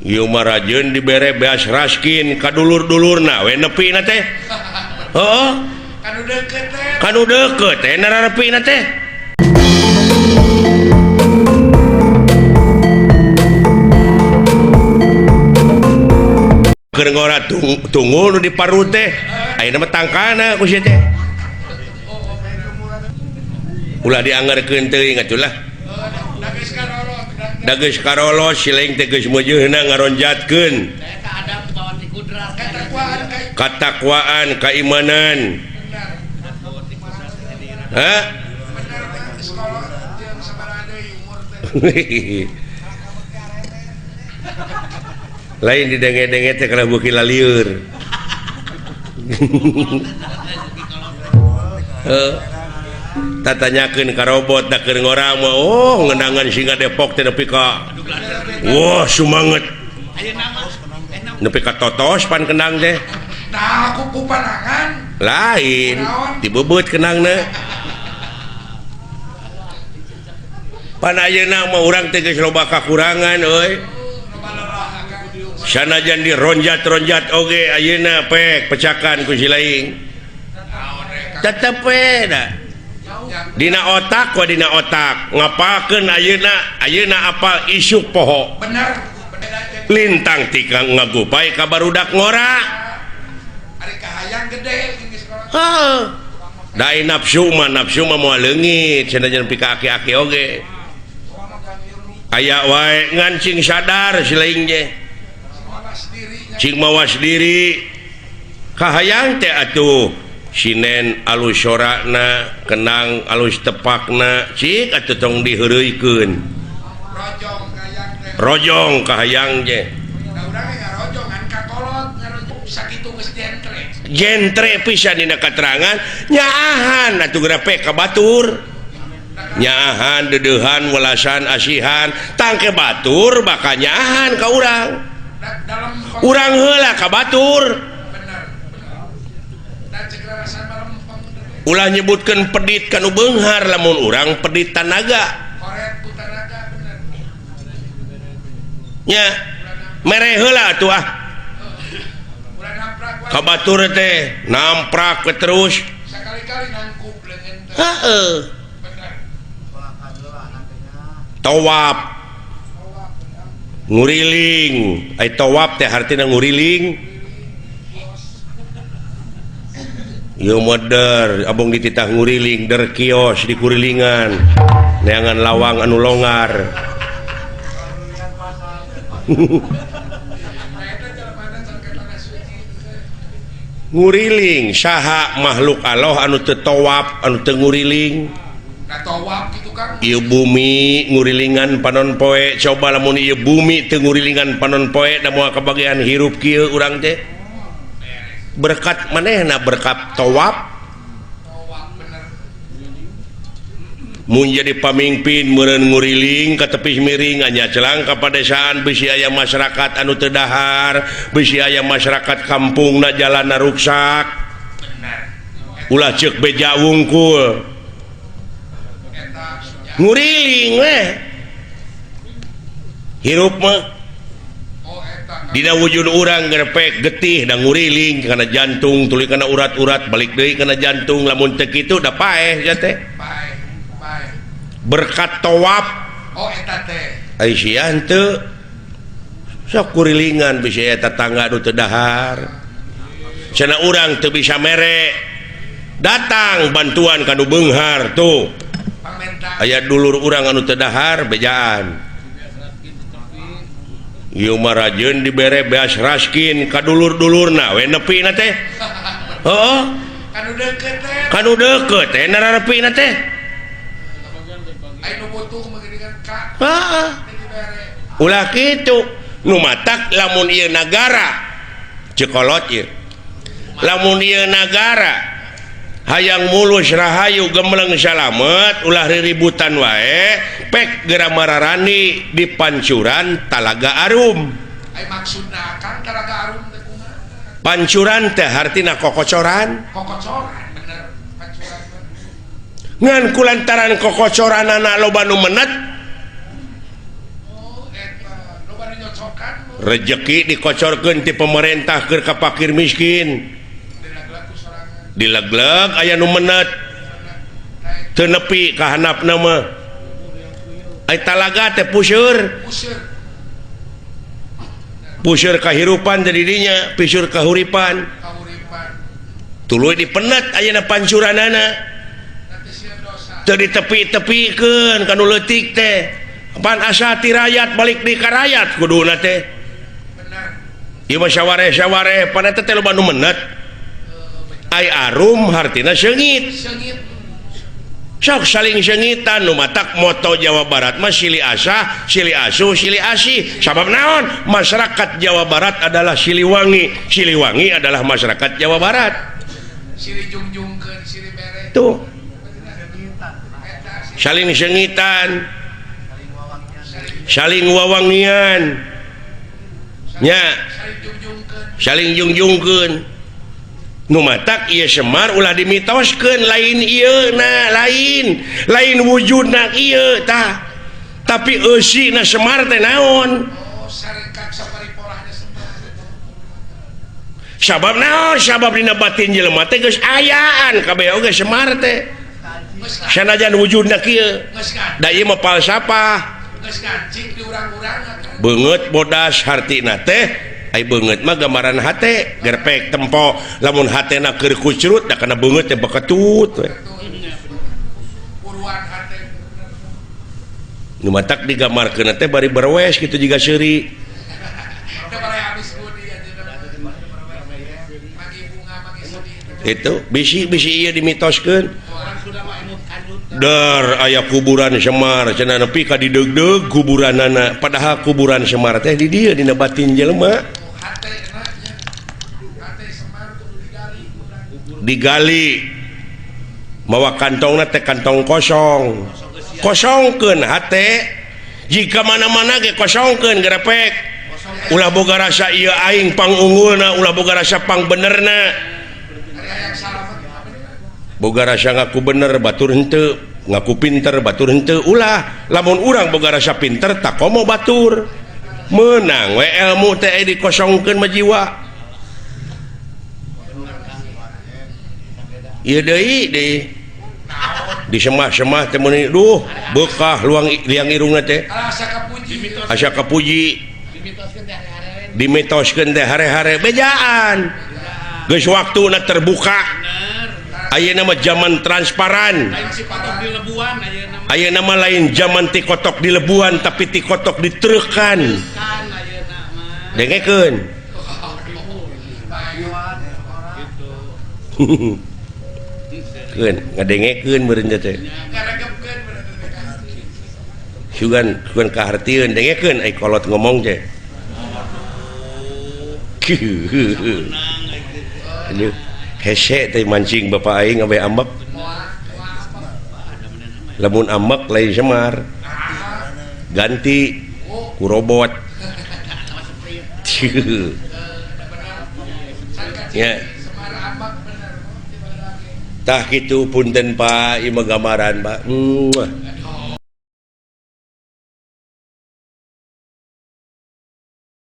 Ieu mah rajeun dibere beas raskin ka dulur-dulurna we nepina teh. Heeh. Kanu deukeut teh nararepina teh. Keur ngora tunggu nu di parut teh. Ayeuna mah tangkana ku sia teh. Ulah dianggarkeun teuing atuh. Da geus karolos siling teh geus meujeunna ngaronjatkeun katakwaan keimanan. Hah? Lain didenge-denge teh kana beuki lalieur. Tatanyakeun ka robot da keur ngorang mah ngendangan singa Depok teh nepi ka wah sumanget nepi ka totos pan kendang teh nah aku kupanangan lain dibebeut kendangna pan ayeuna mah urang teh geus loba kakurangan euy sanajan dironjat-ronjat oge ayeuna pek pecakan ku si laing tetep we da dina otak ngapakeun ayeuna apal isuk poho bener lintang tika ngagupay ka barudak ngora ari kahayang gede ini sekolah heeh dai nafsu mah moal leungit cenah pika aki-aki oge aya wae ngan cing sadar si laing je cing mawas diri kahayang teh atuh sinen alus sorakna kenang alus tepakna cik atuh tong diheureuikeun rojong kahayang je da urang ge ngarojong ngan kakolot sakitu geus jentre pisan dina katerangan nyaahan atuh geura pe ka batur nyaahan dedeuhan welasan asihan tangke batur bakal nyaahan ka urang heula ka batur ulah nyebutkeun pedit kanu beunghar lamun urang pedit tanaga nya mere heula atuh ka batur teh namprak terus sakali-kali nangkup leungeun heeh tawaf nguriling ai tawaf teh artina nguriling. Yo modern abong dititah nguriling der kios di kurilingan neangan lawang anu longgar nguriling saha makhluk Allah anu teu tawaf anu teu nguriling tawaf kitu Kang ieu bumi ngurilingan panon poe coba lamun ieu bumi teu ngurilingan panon poe da moal kabagian hirup kieu urang teh berkat manehna berkat tawaf mun jadi pamimpin meureun nguriling ka tepi miring anya celang ka padesaan bisi aya masyarakat anu teu dahar bisi aya masyarakat kampungna jalanna ruksak ulah ceuk beja wungkul nguriling we hirup mah dina wujud urang gerepek getih dan nguriling kana jantung tuluy kana urat-urat balik deui kana jantung lamun teu kitu da paeh ya teh berkat tawaf eta teh ai sia henteu sok kurilingan bisa eta tangga nu teu dahar cenah urang teu bisa mere datang bantuan kanu beunghar tuh aya dulur urang anu teu dahar bejaan ieu mah rajeun dibere beas raskin ka dulur-dulurna we nepina teh heeh kanu deukeut teh nararepina teh aya nu butuh meureun ka heeh ulah kitu nu matak lamun ieu nagara cekolot ieu lamun ieu nagara hayang mulus rahayu gemleng salamet ulah riributan wae pek geura mararani di pancuran Talaga Arum ai maksudna Kang Talaga Arum teh kumaha pancuran teh artina kokocoran bener pancuran ngan kulantaran kokocoranana loba nu menet eta loba nu nyocokan rezeki dikocorkeun ti pemerintah keur ka fakir miskin dilegleg aya nu menet teu nepi ka handapna mah ai talaga teh puseur kahirupan jadi dinya puseur kahuripan tuluy dipenet ayeuna pancuranana teu ditepi-tepikeun kanu leutik teh pan asa ti rakyat balik di ka rakyat kuduna teh ieu mah sawareh-sawareh pan eta teh loba nu menet ai arum hartina seungit sok saling sengitan nu matak moto Jawa Barat mah silih asah silih asuh silih asih sabab naon masyarakat Jawa Barat adalah Siliwangi Siliwangi adalah masyarakat Jawa Barat silih jungjungkeun silih bere tuh saling sengitan saling wawangian nya saling jungjungkeun nu matak ieu Semar ulah dimitoskeun lain ieu na lain wujudna ieu tah tapi eusina Semar teh naon sabab naon sabab dina batin jelema teh geus ayaan kabeh oge Semar teh sanajan wujudna kieu da ieu mah falsafah beungeut bodas hartina teh ai beungeut mah gambaran hate gerpek tempo lamun hatena keur kucrut da kana beungeut teh bakatut we uruan hate nu matak digambarkeun teh bari berwes kitu jiga seuri teh bari habis budi magi bunga magi sedih itu bisi ieu dimitoskeun dar aya kuburan Semar cenah nepi ka dideug-deug kuburanana padahal kuburan Semar teh di dieu dina batin jelema digali mawa kantongna teh kantong kosong kosongkeun hate jika mana-mana ge kosongkeun gerepek ulah boga rasa ieu aing pangunggulna ulah boga rasa pang benerna boga rasa ngaku bener batur henteu ngaku pinter batur henteu ulah lamun urang boga rasa pinter tak komo batur menang we ilmu teh dikosongkeun mah jiwa ieu deui di semah-semah teh meuni duh bekah luang liang irungna teh asa kapuji dimitoskeun teh hare-hare bejaan geus waktuna terbuka ayeuna mah zaman transparan ayeuna mah lain zaman ti kotok di lebuan tapi ti kotok ditreukan dengekeun keun ngadengekeun meureun teh sugan kahartieun dengekeun ai kolot ngomong teh ini hese teh mancing bapak aing abe ambek lamun ambek lain Semar ganti ku robot ya tah kitu punten Pak ieu mah gambaran Pak